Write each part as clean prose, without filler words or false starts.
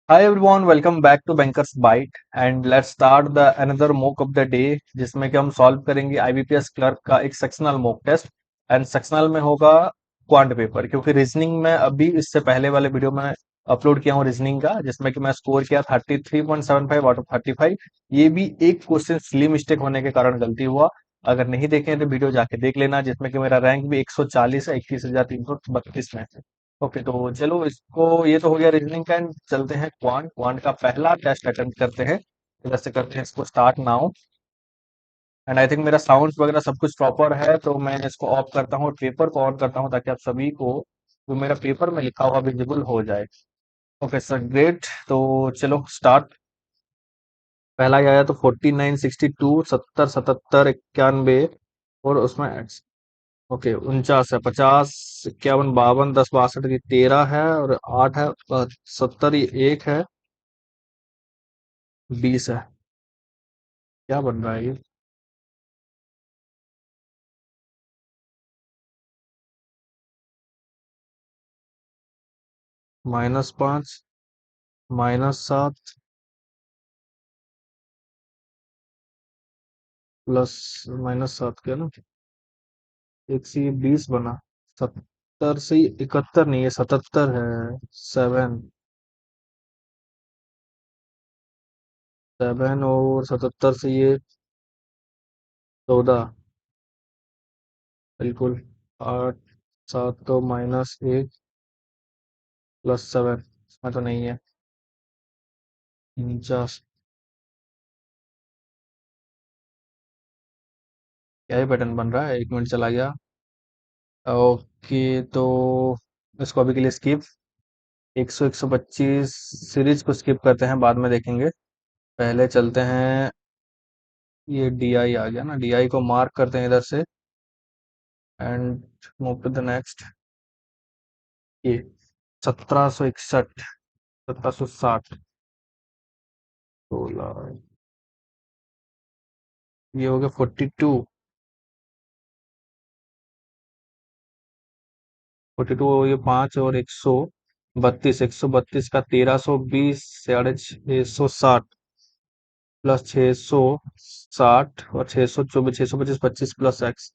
Hi everyone, welcome back to Bankers Bite and let's start the another mock of the day जिसमें कि हम solve करेंगे IBPS clerk का एक sectional mock test and sectional में होगा क्वांट पेपर क्योंकि रीजनिंग में अभी इससे पहले वाले वीडियो में अपलोड किया हूँ रीजनिंग का जिसमें कि मैं स्कोर किया 33.75 आउट ऑफ 35। ये भी एक क्वेश्चन सिली मिस्टेक होने के कारण गलती हुआ। अगर नहीं देखे तो वीडियो जाके देख लेना जिसमें कि मेरा रैंक भी 140 है 21,332 में। ओके तो चलो इसको ये तो हो गया रीजनिंग का एंड चलते हैं क्वांट क्वांट का पहला टेस्ट अटेम्प्ट करते हैं। तो जैसे करते हैं इसको start now and I think मेरा साउंड वगैरह सब कुछ प्रॉपर है तो मैं इसको ऑफ करता हूँ और पेपर को ऑन करता हूँ ताकि आप सभी को जो मेरा पेपर में लिखा हुआ विजिबल हो जाए। Okay sir great. तो चलो स्टार्ट। पहला ही आया तो 49, 62, 70, 77, 91 और उसमें ओके 49 है, 50, 51, 52, 10, 62 ये 13 है और 8 है, 70 ये 1 है, 20 है। क्या बन रहा है ये? -5, -7 प्लस -7 क्या ना, एक से ये 20 बना। 70 से 71 नहीं है, 77 है। 7 7 और 77 से ये 14 बिल्कुल। 8 7 तो -1 +7 इसमें तो नहीं है। 49 क्या ही पैटर्न बन रहा है, 1 मिनट चला गया। ओके तो इसको अभी के लिए स्किप। 100 125 सीरीज को स्किप करते हैं, बाद में देखेंगे। पहले चलते हैं, ये डी आई आ गया ना, डी आई को मार्क करते हैं इधर से and move to the next. ये 1761, 1760, 16, ये हो गया 42। 42 ये 5 और 132, 132 का 1320 660 प्लस 660 और 624, 625, 25 प्लस x।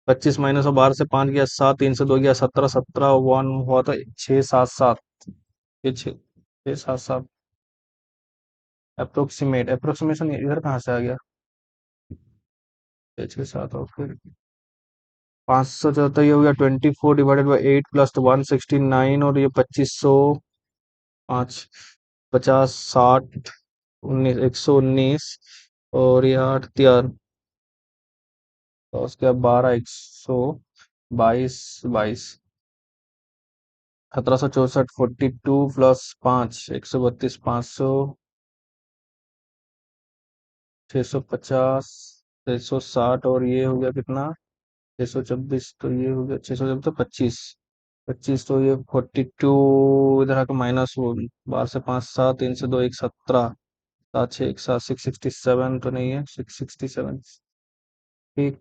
25 माइनस और 12 से 5 गया 7, 3 से 2 गया 17, 17 1 हुआ था 677। ये 6 6 7 7 अप्रोक्सीमेट अप्रोक्सीमेशन इधर कहाँ से आ गया? 6 6 7 और फिर 574, ये हो गया 24/8 प्लस 169 और ये 2505, 50 60 19 119 और ये 8 3 और उसके बाद 12 122 1764 42 प्लस 5 132 500 650 660 और ये हो गया कितना? 624 तो ये हो गया 624 तो 25 25 तो ये 42 इधर आके माइनस वो 12 से 5 7 3 से 2 1 17 7 6 1 7 667 तो नहीं है 667। ठीक।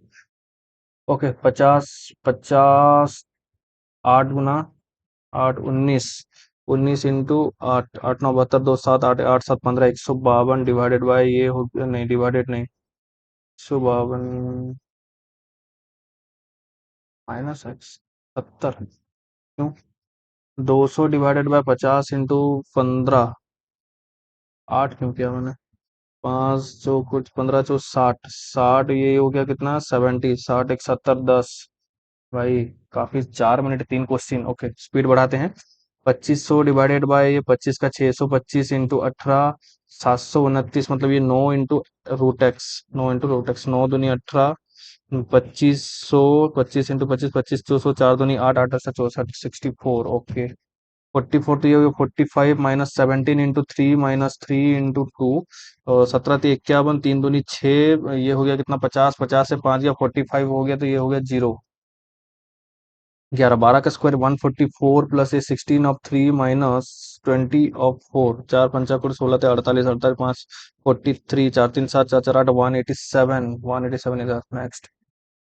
Okay 50 50 8 Guna 8 19 19 into 8 8 9 72 2 7 8 8 7 15 152 divided by ये हो गया, नहीं डिवाइडेड नहीं, 152 माइनस एक्स 70 क्यों? 200 डिवाइडेड बाय 50 इंटू 15, 8 क्यों किया मैंने? 5 जो कुछ 15 जो 60 60 ये हो गया कितना? 70 60 1 70 10। भाई काफी, 4 मिनट 3 क्वेश्चन। ओके स्पीड बढ़ाते हैं। 2500 डिवाइडेड बाय ये 25 का 625 इंटू 18 729 मतलब ये 9 into root x, 9 into root x, 9 दूनी 18 2500 25 इंटू 25 25 200 4 दूनी 8 8 64 64। ओके 44 तो ये हो गया 45 -17 इंटू 3 -3 इंटू 2 और 17 × 3 = 51 3 दूनी 6 ये हो गया कितना? 50 50 से 5 गया 45 हो गया तो ये हो गया 0। 11 12 का स्क्वायर 144 प्लस ये 16 ऑफ 3 -20 ऑफ 4 4 पंचा कुल 16 थे 48 48 5 43 4 3 7 4 4 8 187 187 इधर नेक्स्ट।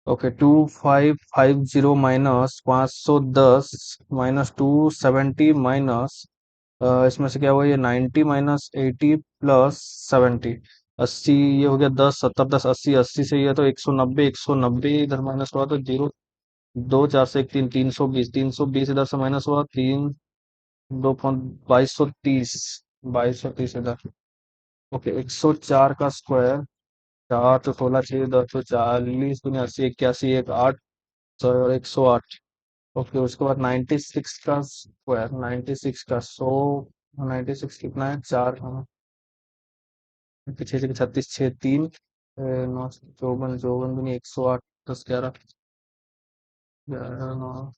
ओके 2550 -510 -270 इसमें से क्या हुआ, ये 90 - 80 + 70, 80, ये हो गया 10 70 10 80, 80 से ये तो 190, 190 इधर माइनस हुआ तो जीरो, 2 4 से 1 3, 320, 320 इधर से माइनस हुआ, 2230, 2230 इधर। ओके, 104 का स्क्वायर, 4 तो 16 6 10 तो 40 दुनिया 80 81 एक 8, और 108। ओके, उसके बाद 96 का स्क्वायर, 96 का 100, 96 कितना है, 4 छः छः 36 6 3, 9 54 54 दुनी 108, 10 11 11 9,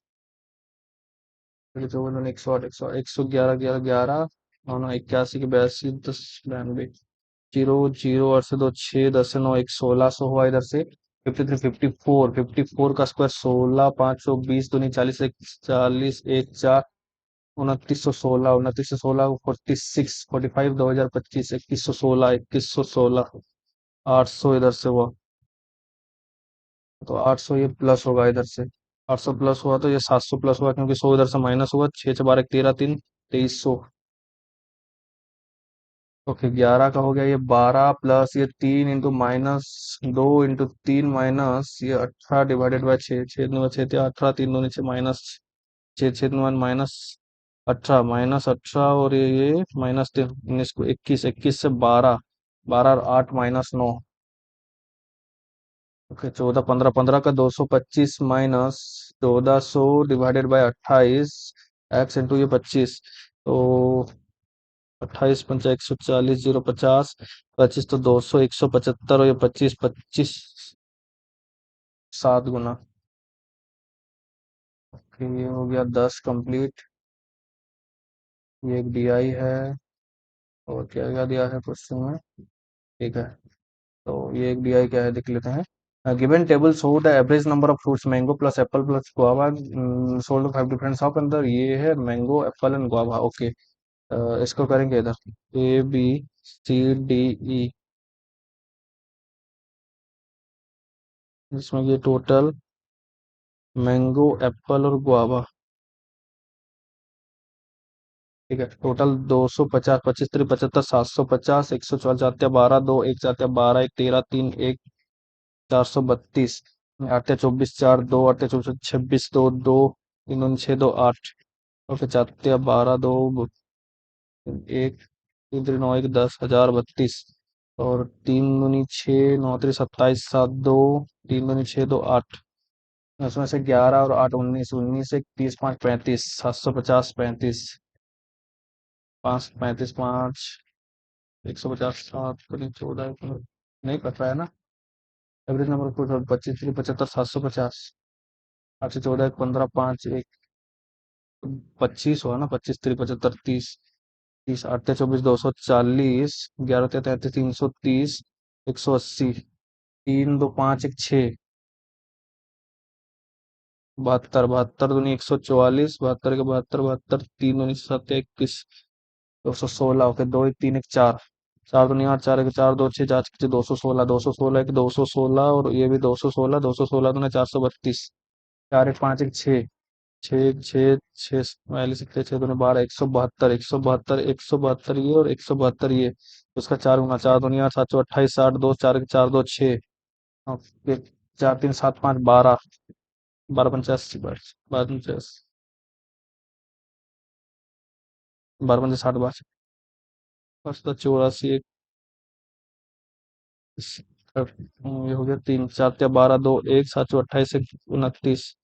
54 108 111 11 11, 9 81 के 82 10 92, जीरो जीरो और से 2 6 10 से 9 1 1600 हुआ इधर से। 53 54 का स्क्वायर, 16 520 दूनी 40 1 40 1 4, 2916 46 45 2025 2116 2116, 800 इधर से हुआ, तो 800 ये प्लस होगा इधर से। 800 प्लस हुआ तो ये 700 प्लस हुआ, क्योंकि 100 इधर से माइनस हुआ, 6 6 12 13 3 2300। ओके, 11 का हो गया ये 12 प्लस ये 3 इंटू माइनस 2 इंटू 3 माइनस ये 18 डिवाइडेड बाय 6, 6 दूनी 6 18, 3 दूनी 6 माइनस 6 6 दूनी माइनस 18 माइनस 18, और ये माइनस 19 को 21, 21 से 12, 12 और 8 माइनस 9। ओके, 14 15 15 का 225 minus 1400 divided by 28 x into ये 25, तो 28 × 5 140 0 50, 25 तो 200 175, और ये 25 25 7 गुना। फिर ये हो गया 10 कंप्लीट। ये एक DI है, और क्या क्या दिया है क्वेश्चन में, ठीक है। तो ये एक DI क्या है देख लेते हैं। Given table show the average number of fruits, mango plus Apple plus guava sold 5 different shop, अंदर ये है mango Apple and guava. Okay, इसको करेंगे इधर ABCDE, जिसमें ये टोटल मैंगो एप्पल और गुआवा, ठीक है। टोटल 250, 25 3 75 750, 144 जाते 12 2 1 जाते 12 1 13 3 1 432, 8 24 4 2 8 24 26 2 2 3 6 2 8। ओके, जाते 12 2 1 3 3 9 1 10 1032, और 3 दूनी 6 9 3 27 7 2 3 दूनी 6 2 8, उसमें से 11 और 8 19 19 1 30 5 35 750 35 5 35 5 150 7 14 नहीं कट रहा है ना। एवरेज नंबर कुछ 25 3 75 750, 8 से 14 15 5 1 25 हुआ ना, 25 3 75 30 30 8 24 240, 11 33 330, 180, 3 2 5 1 6, 72 72 दूनी 144, 72 के 72 72, 3 दूनी 7 21, 216। ओके, 2 1 3 1 4, 4 दूनी 8 4 1 4 2 6 4 216 216 1 216, और ये भी 216 216 दूनी 432, 4 1 5 1 6 6 6 6 42 6 दूनी 12 172 172 172 ये और 172 ये, उसका 4 गुना 4 दूनी 8 7 28 60 2 4 4 2 6, ओके, 4 3 7 5 12, 12 85 12 50, 12 50 60 5 84 ये हो गया 3 4 या 12 2 1 7 28 29,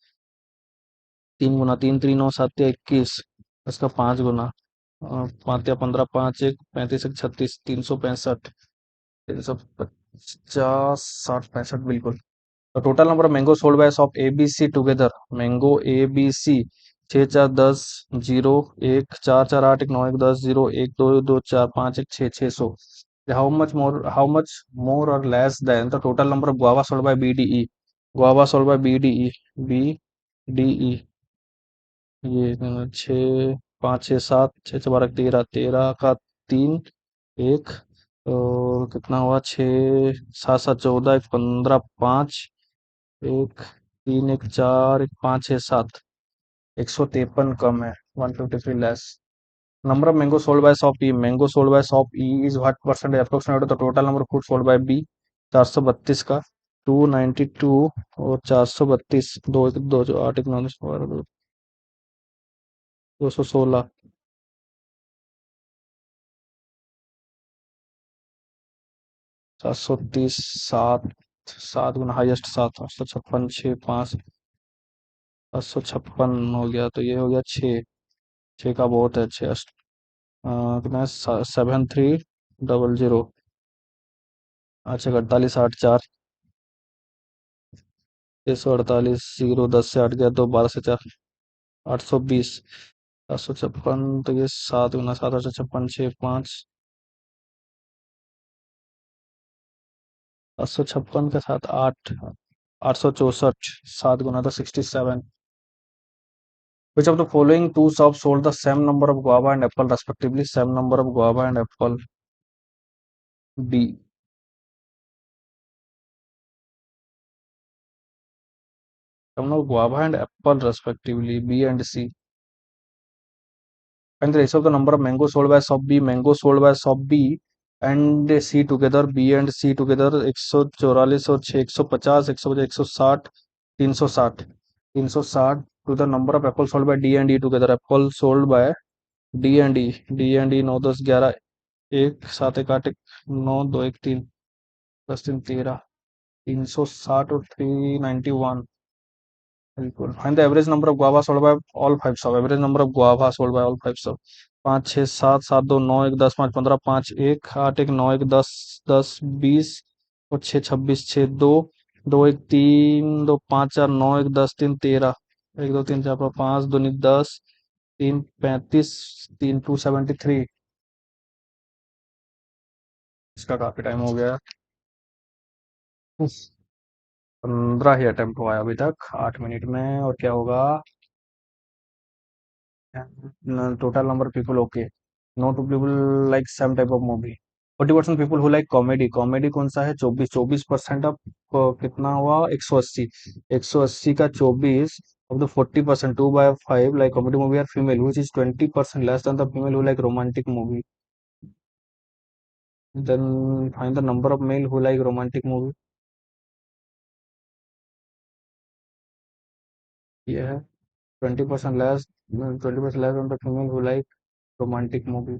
3 गुना 3 3 9 7 या 21, इसका 5 गुना, 5 या 15 5 1 35 1 36, 365, 350 60 65 बिल्कुल। तो total number of mango sold by shop ABC together, mango ABC 6 4 10 0 1 4 4 8 1 9 1 10 0 1 2 2 4 5 1 6 600। How much more or less than the total number of guava sold by BDE? Guava sold by BDE ये 6 5 6 7 6 6 12 13 13 का 3 1, और कितना हुआ 6 7 7 14 1 15 5 1 3 1 4 1 5 6 7, 153 कम है, 153 less. Number of mango sold by shop E. Mango sold by shop E is what percentage approximate the total number of fruit sold by B? 432 का 292 और 432 दो दो जो 216 730 सात सात गुना हाईएस्ट 7 856 छः 5 756 हो गया तो ये हो गया 6 का बहुत है 6 कितना 7300 अच्छा 48 8 4 648 जीरो 10 से 8 गया तो 12 से 4 820 756 तो ये 7 गुना 7 856 5 756 के साथ 8 864 7 गुना तो 67 which of the following two shops sold the same number of guava and apple respectively same number of guava and apple B same number of guava and apple respectively B and C and the ratio of the number of mango sold by shop B mango sold by shop B and C together B and C together 144 और 6 150 150 160 360 360 to the number of apple sold by D and E together apple sold by D and E 9 10 11 एक 7 1 8 9 2 1 3 10 3 13 360 और 391 बिल्कुल find the average number of guava sold by all five सब average number of guava sold by all five सब 5 6 7 7 2 9 1 10 5 15 5 1 8 1 9 1 10 10 20 और 6 26 6 2 2 1 3 2 5 4 9 1 10 3 13 1 2 3 4 5 2 10 3 35 3 273 इसका काफी time हो गया 15 ही अटेम्प्ट हुआ है अभी तक 8 मिनट में और क्या होगा total number of people okay no two people like same type of movie 40% people who like comedy कौन सा है 24% अब कितना हुआ 180 180 का 24 of the 40% 2 by 5 like comedy movie are female which is 20% less than the female who like romantic movie then find the number of male who like romantic movie ये है 20% less 20% less than the female who like romantic movie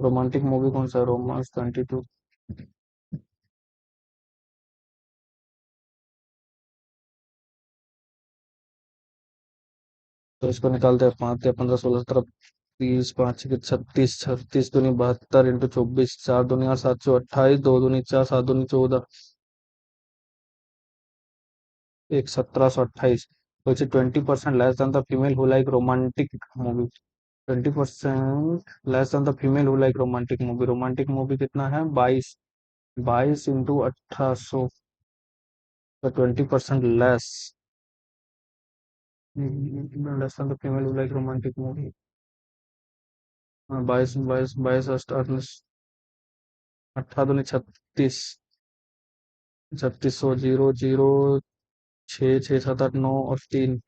romantic movie कौन सा romance 22 तो इसको निकालते हैं 5 या 15 16 तरफ 30 5 के 36 36 दूनी 72 इंटू 24 4 दूनी 8 7 सौ 28 2 दूनी 4 7 दूनी 14 एक 1728 which is 20% less than the female who like romantic movie 20% less than the female who like romantic movie कितना है 22 22 इंटू 1800 तो 20% less than the female who like romantic movie 22 अठारह दूनी 36 3600 जीरो 6 6 7 8 9 और 3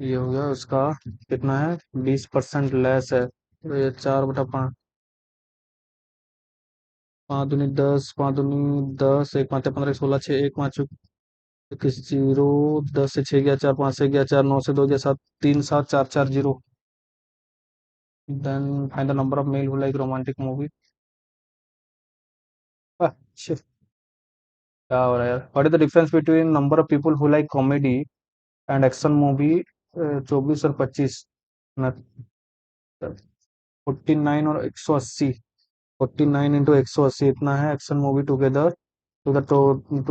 ये हो गया उसका कितना है 20% लेस है तो ये 4/5 5 दूनी 10 5 दूनी 10 1 5 15 16 6 1 5 21 जीरो 10 से 6 गया 4 5 से गया 4 9 से 2 गया 7 3 7 4 4 zero then find the number of male who like romantic movie shit क्या हो रहा है यार what is the difference between number of people who like comedy and action movie 24 और 25 49 और 180 49 इंटू 180 इतना है action movie together to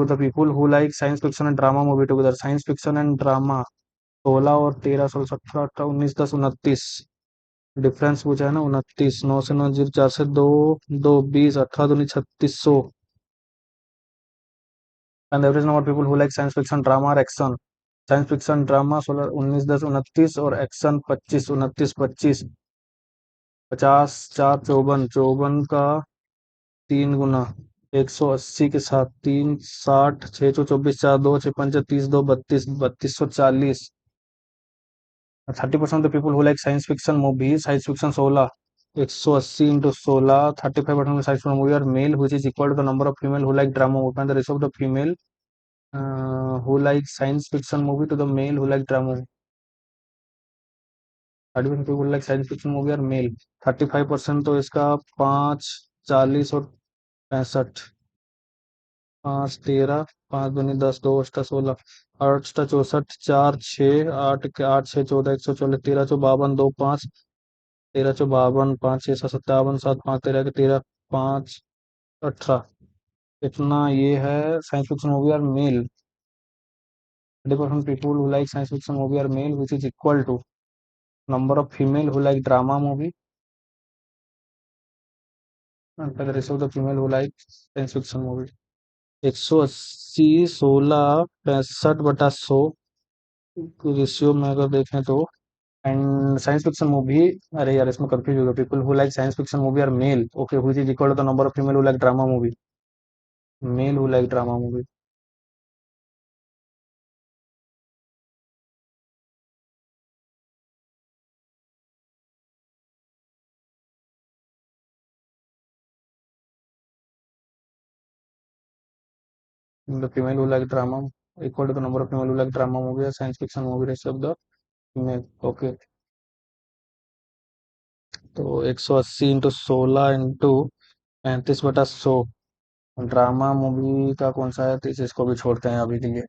the people who like science fiction and drama movie together science fiction and drama 16 और 13 16 17 18 19 10 29 difference पूछा है ना 29 9 से 9 zero 4 से 2 2 20 18 दूनी 3600 and average number people who like science fiction drama और एक्शन साइंस फिक्शन ड्रामा 16 19 10 29 और action 25 29 25 50 4 54, 54 का 3 गुना 180 के साथ 3 60, 6 24, 4 2 6 5 30 2 32, 3240। 30% of the people who like science fiction movies, science fiction 16, 180 into 16, 35% of science fiction movie are male, which is equal to the number of female who like drama movie. And the ratio of the female who like science fiction movie to the male who like drama movie. 30% people like science fiction movie और mail. 35% तो इसका 5 40 और 65। 5 13, 5 दूनी 10, 2 8 16, 8 64, 4 6 8 के 8 6 14, 144, 13 2 5, 13 52, 5 6 7 57, 7 5 13 के 13 5 18। इतना ये है साइंस फिक्शन मूवी और mail. 30% people who like science fiction movie are male, which is equal to number of female who like drama movie and the rest of the female who like science fiction movie। 180 16 65/100 ratio में अगर देखें तो। And science fiction movie, अरे यार इसमें confuse हो गया। People who like science fiction movie are male, okay, which is equal to the number of female who like drama movie. Male who like drama movie. The female who like drama equal to the number of female who like drama movie या science fiction movie ratio of the female, okay. तो 180 into 16 into 35/100 drama movie का कौन सा है, तो इसको भी छोड़ते हैं अभी के लिए।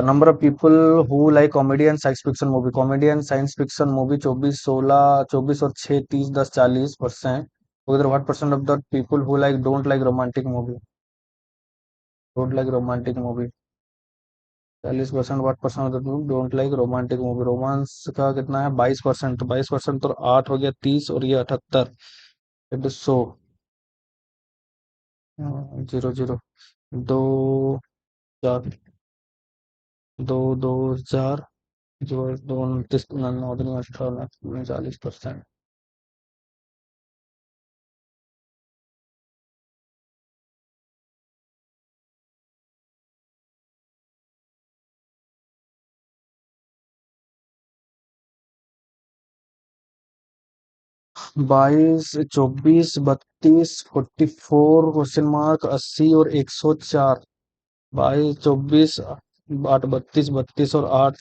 Number of people who like comedy and science fiction movie, comedy and science fiction movie 24 16, 24 और 6 30 10 40%। उधर what percent of the people who like don't like romantic movie, don't like romantic movie. 40%। What percent of the people don't like romantic movie, romance का कितना है 22%। 22% तो 8 हो गया 30 और ये 78। इट इज सो 0 0 दो 4 2 2 4 जो 2 29 9 18 39%। 22 24 32 44 क्वेश्चन मार्क 80 और 104। 22 24 8 32 32 और 8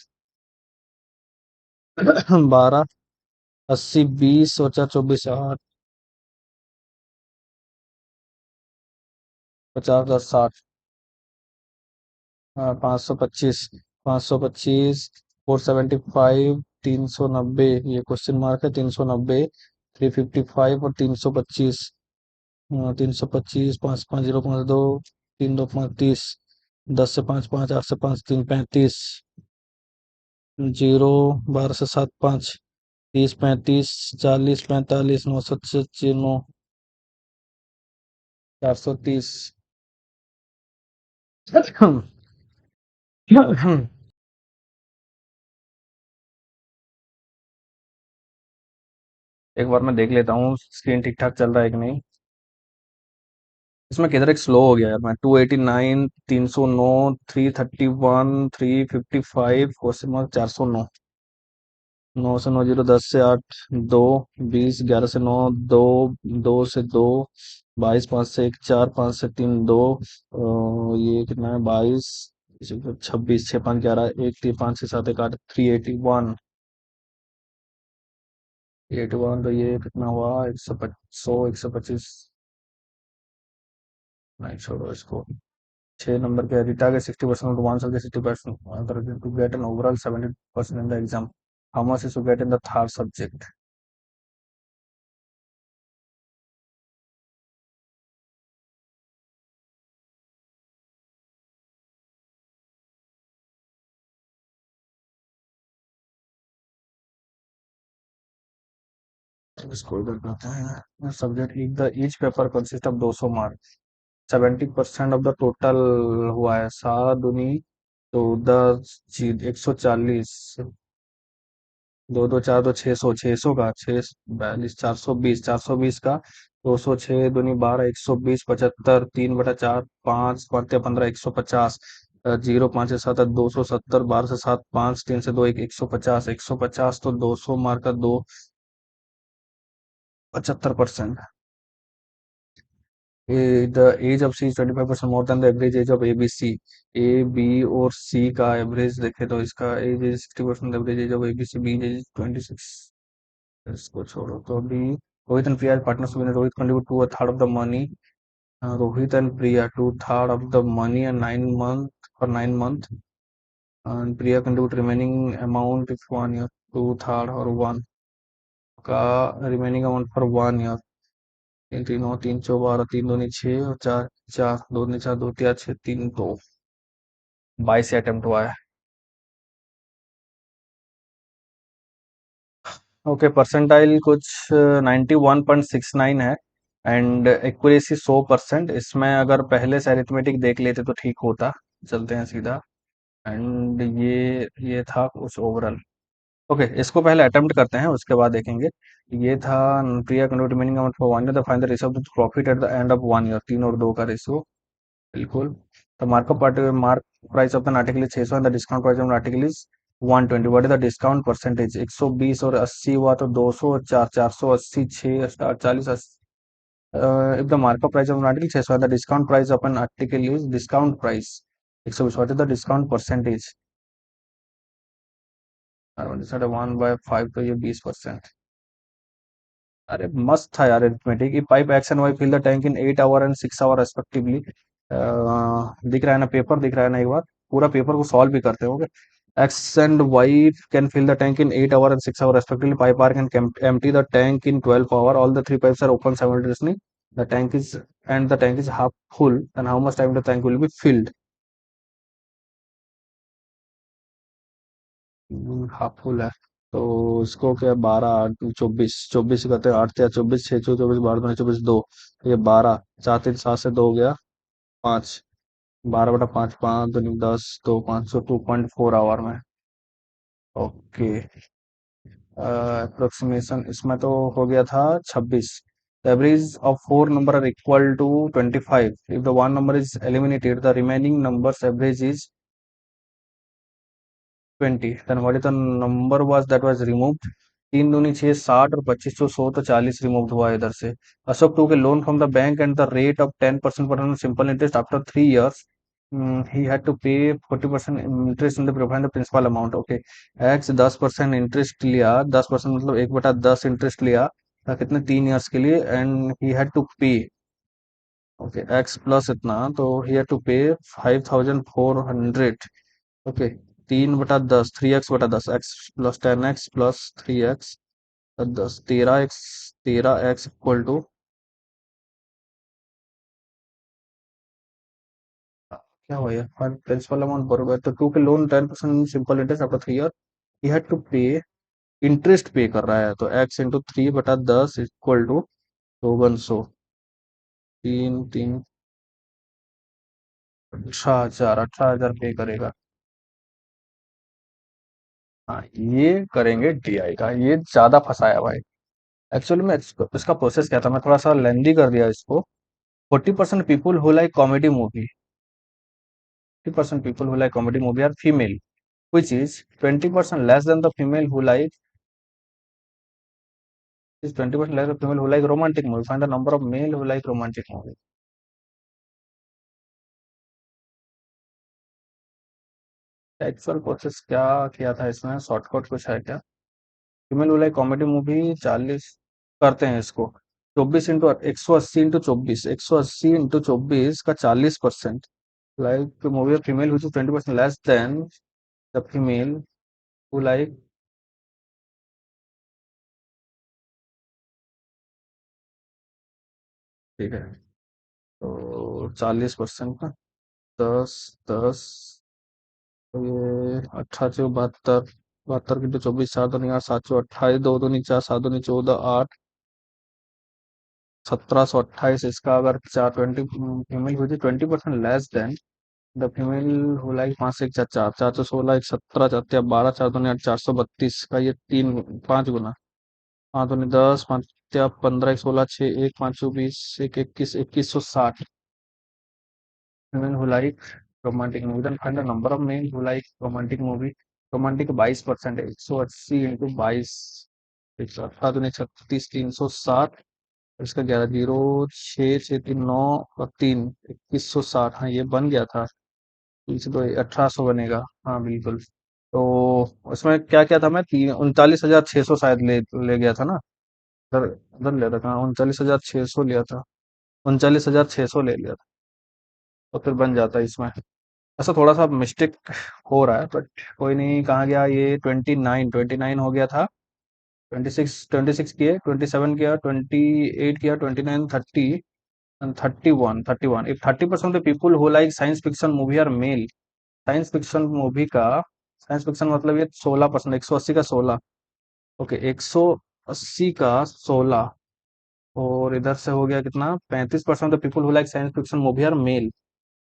12 80 20 और 4 24 8 50 10 60। 525 525 475 390, ये क्वेश्चन मार्क है 390। 355 और 325। 325 5 5 0 5 2 3 2 5 30। 10 से 5 5 8 से 5 3 35। 0 12 से 7 5 30 35 40 45 9 7 9 430। एक बार मैं देख लेता हूँ स्क्रीन ठीक ठाक चल रहा है कि नहीं। इसमें किधर एक स्लो हो गया यार। मैं 289 309 331 355 क्वेश्चन मार्क 409। 9 से 9 0 10 से 8 2 20 11 से 9 2 2 से 2 22 5 से 1 4 5 से 3 2 ये कितना है 22 26 6 5 11 1 3 5 6 7 1 8 381। 381 तो ये कितना हुआ 100 125। नहीं छोड़ो इसको। 6 नंबर के रीटा के 60% to answer the 60% to get an overall 70% in the exam. How much is to get in the third subject? इसको इधर करते हैं। Subject each paper consists of 200 marks. 70% of the total हुआ है 7 दूनी 14 140। दो दो चार दो 600, 600 का 6 42, 420 का 206 दूनी 12, 120, 75, 3/4, 5 पाँच 15, 150, 0 5 से 7, 270, 12 से 7, 5 3 से 2, 150, 150 तो 200 मार का दो, 75%. The age of C is 25% more than the average age of A, B, C. A, B और C का एवरेज देखे तो इसका age is 60%, average age of A, B, C, B age 26. इसको छोड़ो तो अभी Rohit and Priya partners win. Rohit contribute to a third of the money. Rohit and Priya two third of the money and 9 month for 9 month, and Priya contribute remaining amount if 1 year, two third or one का remaining amount for 1 year. तीन तीन और तीन चौ 12, तीन दूनी 6 और चार चार, दो दूनी 4, दो तिया 6, तीन दो. 22 अटेम्प्ट हुआ है. ओके, परसेंटाइल कुछ 91.69 है एंड एक्यूरेसी 100%. इसमें अगर पहले से अरिथमेटिक देख लेते तो ठीक होता. चलते हैं सीधा. एंड ये था कुछ ओवरऑल. ओके, इसको पहले अटेम्प्ट करते हैं उसके बाद देखेंगे. ये था प्रिया contribute meaning amount for 1 year, the find the ratio of the profit at the end of 1 year. 3 और 2 का रेशियो. बिल्कुल. The mark price of an article is 600 and the discount price of an article is 120. What is the discount percentage? 120 और 80 हुआ तो 200 और 4, 480, 6 star 40, 80. If the markup price of an article 600 the discount price of an article is discount price 120. What is the discount percentage? 1/5 तो ये 20%. अरे मस्त था यार अरिथमेटिक. ई pipe x and y fill the tank in 8 hour and 6 hour respectively. दिख रहा है ना पेपर? दिख रहा है ना? एक बार पूरा पेपर को सॉल्व भी करते हो. X and y can fill the tank in 8 hour and 6 hour respectively. Pipe R can empty the tank in 12 hour. All the three pipes are open simultaneously. The tank is and the tank is half full. Then how much time the tank will be filled? Half full है तो इसको क्या 12 8 24, 24 करते हैं 8 या 24, 6 24, 12 बने 24, 2. ये 12, 4 3 7 से 2 हो गया 5. 12/5, 5 2 10, 2 5, 2.4 आवर में. ओके. अप्रोक्सीमेशन इसमें तो हो गया था 26. Average of four number are equal to 25. If the one number is eliminated the remaining numbers average is 20. Then what is the number was that was removed? 3 दूनी 6, 60 और 25 तो 100 तो 40 रिमूव हुआ है इधर से. Ashok took loan from the bank and the rate of 10% per annum simple interest after 3 years. He had to pay 40% interest in the provide the principal amount. Okay. X 10% interest लिया. 10% मतलब 1/10 interest लिया. कितने 3 years के लिए and he had to pay. Okay, x plus इतना तो he had to pay 5400. Okay. 3/10, 3x/10, x plus 10x plus 3x 10, 13x. 13x equal to क्या हुआ यार? प्रिंसिपल अमाउंट बरोबर तो 2 के loan 10% simple interest after 3 year. He had to pay. Interest pay कर रहा है तो x इंटू 3/10 इक्वल टू 2 तीन तीन 18,000 पे करेगा. हाँ, ये करेंगे DI का. ये ज्यादा फंसाया भाई. एक्चुअली में इसका प्रोसेस क्या था, मैं थोड़ा सा लेंदी कर दिया इसको. 40% people who like comedy movie. 50% people who like comedy movie are female, which is 20% less than the female who like is 20% less than female who like romantic movie. Find the number of male who like romantic movie. Actual process क्या किया था इसमें? Shortcut कुछ है क्या? Female who like comedy movie 40 करते हैं इसको. 180 इंटू 24, 180 इंटू 24 का 40%. Like movie of female which is 20% less than the female who like. ठीक है तो 40% का 10 10. तो ये 18 से 72, 72 x 24, 4 दूनी 8, 728, 2 दूनी 4, 7 दूनी 14, 8, 1728. इसका अगर 4 20 फीमेल हुई थी 20% less than the female who like 5 से 1 4 4 4 से 16 1 17 4 या 12 4 दूनी 8 432 का ये 5 गुना। 5 दूनी 10 5 या 15 1 16 6 1 5 20 1 21 2160 women who like romantic movie then find the number of men who like romantic movie। Romantic 22% है 180 इंटू 22 118 दूनी 36 360 इसका 11 जीरो 6 6 3 9 और 3 2160 हाँ ये बन गया था। इसे तो 1800 बनेगा। हाँ बिल्कुल। तो उसमें क्या क्या था मैं 39,600 शायद ले ले गया था ना। उधर उधर लिया था कहाँ 39,600 लिया था। 39,600 ले लिया था। तो फिर बन जाता इसमें। ऐसा थोड़ा सा मिस्टेक हो रहा है बट कोई नहीं। कहाँ गया ये 29 हो गया था। 26 किए 27 किया 28 किया 29 30 and 31 if 30% of the people who like science fiction movie are male। Science fiction movie का साइंस फिक्शन मतलब ये 16% 180 का 16। ओके 180 का 16 और इधर से हो गया कितना 35% of the people who like science fiction movie are male.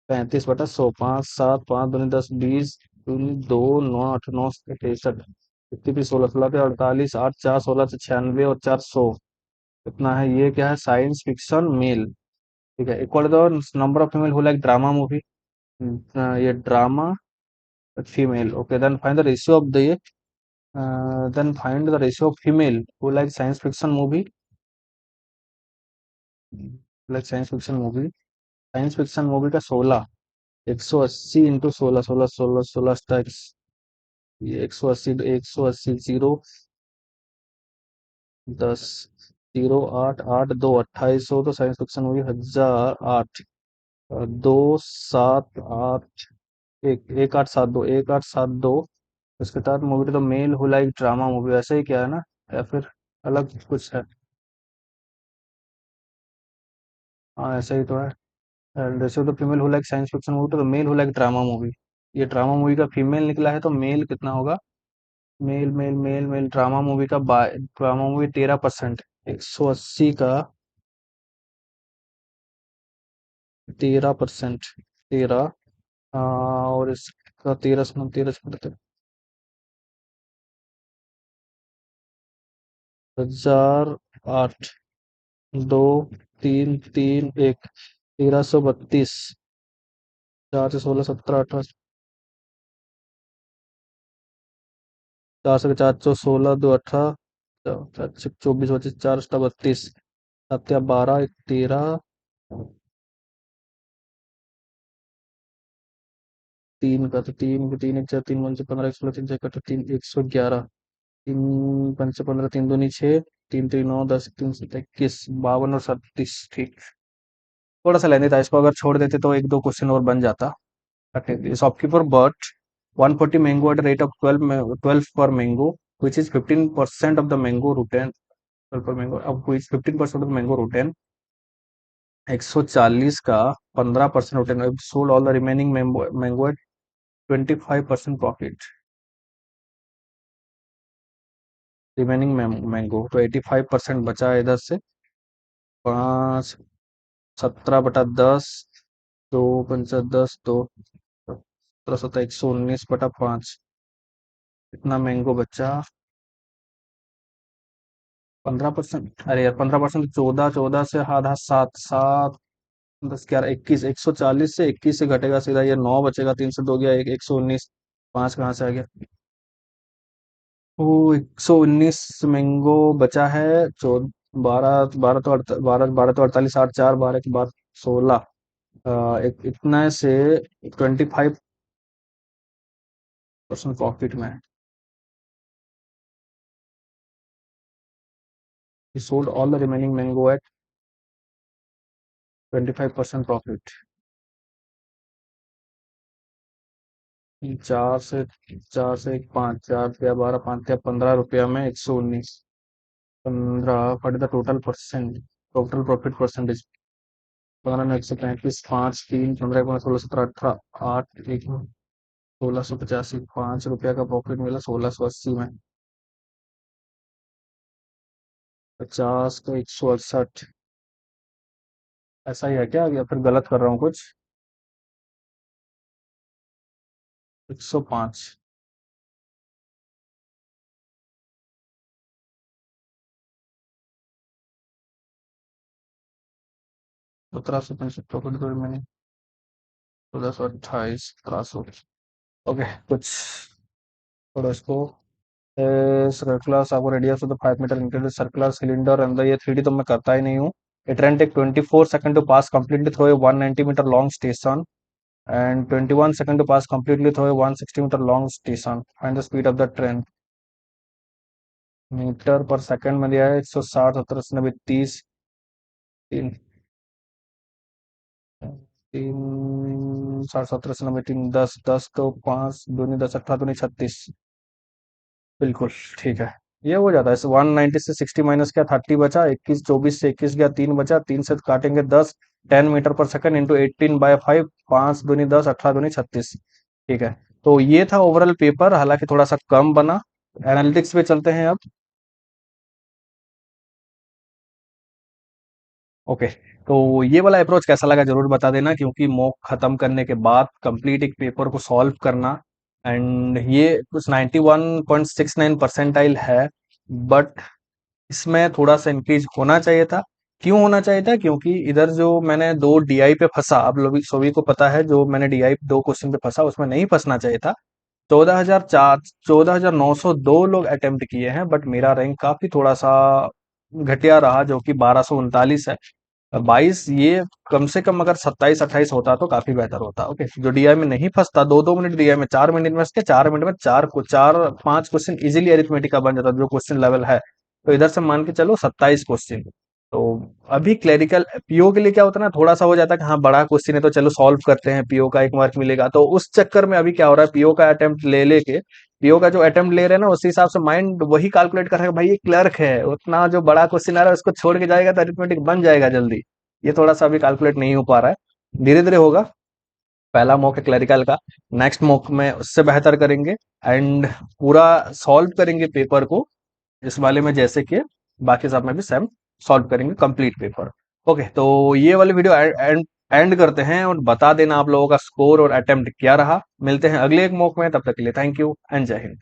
35/100 5 7 5 दूनी 10 20 दूनी 2 9 8 9 63 इतनी भी 16 16 पे 48 8 4 16 से 96 और 400 इतना है। ये क्या है साइंस फिक्शन मेल। ठीक है equal the number of female who like drama movie. ये drama female. Okay then find the ratio of the then find the ratio of female who like science fiction movie। like science fiction movie का 16 180 into 16 16 16 16 tax ये 180 zero 10 zero 8 8 2 2800 तो science fiction movie 1008 2 7 8 एक 1872 1872 उसके तहत movie तो mail who like drama movie ऐसे ही क्या है ना या फिर अलग कुछ है। हाँ ऐसा ही तो है। And ratio of the female who like science fiction movie to the male who like drama movie. ये ड्रामा मूवी का फीमेल निकला है तो मेल कितना होगा। Male male male male drama movie का ड्रामा मूवी 13%। 180 का 13%। 13 और इसका 13 1008 दो 3 3 1 1332 4 से 16 17 18 4 से 416 2 18 24 25 4 32 7 या 12 13 3 का तो 3 1 4 3 1 से 15 16 3 से 31 3 111 3 5 से 15 3 दूनी 6 3 3 9 10 3 से 21 52 और 37 ठीक। थोड़ा सा लेंदी था इसको अगर छोड़ देते तो एक दो क्वेश्चन और बन जाता। Shopkeeper but 140 mango at rate of 12 पर mango which is 15% of the mango return 12 पर mango of which 15% of the mango return 140 का 15% return sold all the remaining mango at 25% profit. Remaining mango तो 85% बचा है इधर से। 5 17/10 दो 5 10 दो 17 119/5 इतना मैंगो बचा। 15%। अरे यार 15% 14 से आधा 7 7 10 11 21 140 से 21 से घटेगा सीधा ये 9 बचेगा 3 से 2 गया 119 5 कहाँ से आ गया। वो 119 मैंगो बचा है। चौ 12 12 तो 12 तो 48 8 4 12 के बाद 16 इतना से 25% प्रॉफिट में है। He sold all the remaining mango at 25% profit. 4 से 5 4 या 12 5 या 15 रुपया में 119 15 फट the total percent total profit percentage 15 135 5 3 15 16 17 18 8 1 1685 5 रुपया का प्रॉफिट मिला 1680 में। 50 का 168 ऐसा ही है क्या या फिर गलत कर रहा हूँ कुछ। 105। 1765 मैंने 1628 1700। ओके, कुछ थोड़ा इसको सर्कुलर आपको radius of the 5 metre included circular cylinder अंदर, ये 3D तो मैं करता ही नहीं हूँ। It run take 24 second to pass completely through a 190 metre long station and 21 सेकंड to pass completely through a 160 metre long station. Find the speed of the train. Metre पर सेकंड में दिया है 160 70 80 90 30 तीन तीन 60 70 80 90 3 10 10 को 5 दूनी 10 18 दूनी 36। बिल्कुल ठीक है, ये हो जाता है। 190 से 60 माइनस किया 30 बचा, 21 24 से 21 गया 3 बचा, 3 से काटेंगे 10, 10 मीटर पर सेकंड इंटू 18/5, 5 दूनी 10 18 दूनी 36। ठीक है, तो ये था ओवरऑल पेपर, हालांकि थोड़ा सा कम बना। एनालिटिक्स पे चलते हैं अब। ओके, तो ये वाला अप्रोच कैसा लगा जरूर बता देना, क्योंकि मॉक खत्म करने के बाद कंप्लीट एक पेपर को सॉल्व करना, एंड ये कुछ 91.69 परसेंटाइल है, बट इसमें थोड़ा सा इंक्रीज होना चाहिए था। क्यों होना चाहिए था? क्योंकि इधर जो मैंने दो डीआई पे फंसा, अब लोग सभी को पता है, जो मैंने डीआई दो क्वेश्चन पे फंसा उसमें नहीं फंसना चाहिए था। 14,004 14,902 लोग अटेम्प्ट किए हैं, बट मेरा रैंक काफी थोड़ा सा घटिया रहा, जो कि 1239 है। 22 ये कम से कम अगर 27 28 होता तो काफी बेहतर होता। ओके, जो डीआई में नहीं फंसता, 2-2 मिनट डीआई में, 4 मिनट में फंस के, 4 मिनट में चार 5 क्वेश्चन इजीली अरिथमेटिक का बन जाता जो क्वेश्चन लेवल है। तो इधर से मान के चलो 27 क्वेश्चन। तो अभी क्लरिकल पीओ के लिए क्या होता है ना, थोड़ा सा हो जाता है कि हाँ बड़ा क्वेश्चन है तो चलो सॉल्व करते हैं, पीओ का 1 मार्क मिलेगा, तो उस चक्कर में अभी क्या हो रहा है, पीओ का अटेम्प्ट ले लेके, पीओ का जो अटेम्प्ट ले रहे हैं ना, उस हिसाब से माइंड वही कैलकुलेट कर रहा है, भाई ये क्लर्क है, उतना जो बड़ा क्वेश्चन आ रहा है उसको छोड़ के जाएगा तो अरिथमेटिक बन जाएगा जल्दी। ये थोड़ा सा अभी कैलकुलेट नहीं हो पा रहा है, धीरे धीरे होगा। पहला मॉक है क्लरिकल का, नेक्स्ट मॉक में उससे बेहतर करेंगे, एंड पूरा सॉल्व करेंगे पेपर को इस वाले में जैसे कि बाकी सब में भी सेम सॉल्व करेंगे कंप्लीट पेपर। ओके, तो ये वाली वीडियो एंड एंड करते हैं, और बता देना आप लोगों का स्कोर और अटेम्प्ट क्या रहा। मिलते हैं अगले एक मॉक में, तब तक के लिए थैंक यू एंड जय हिंद।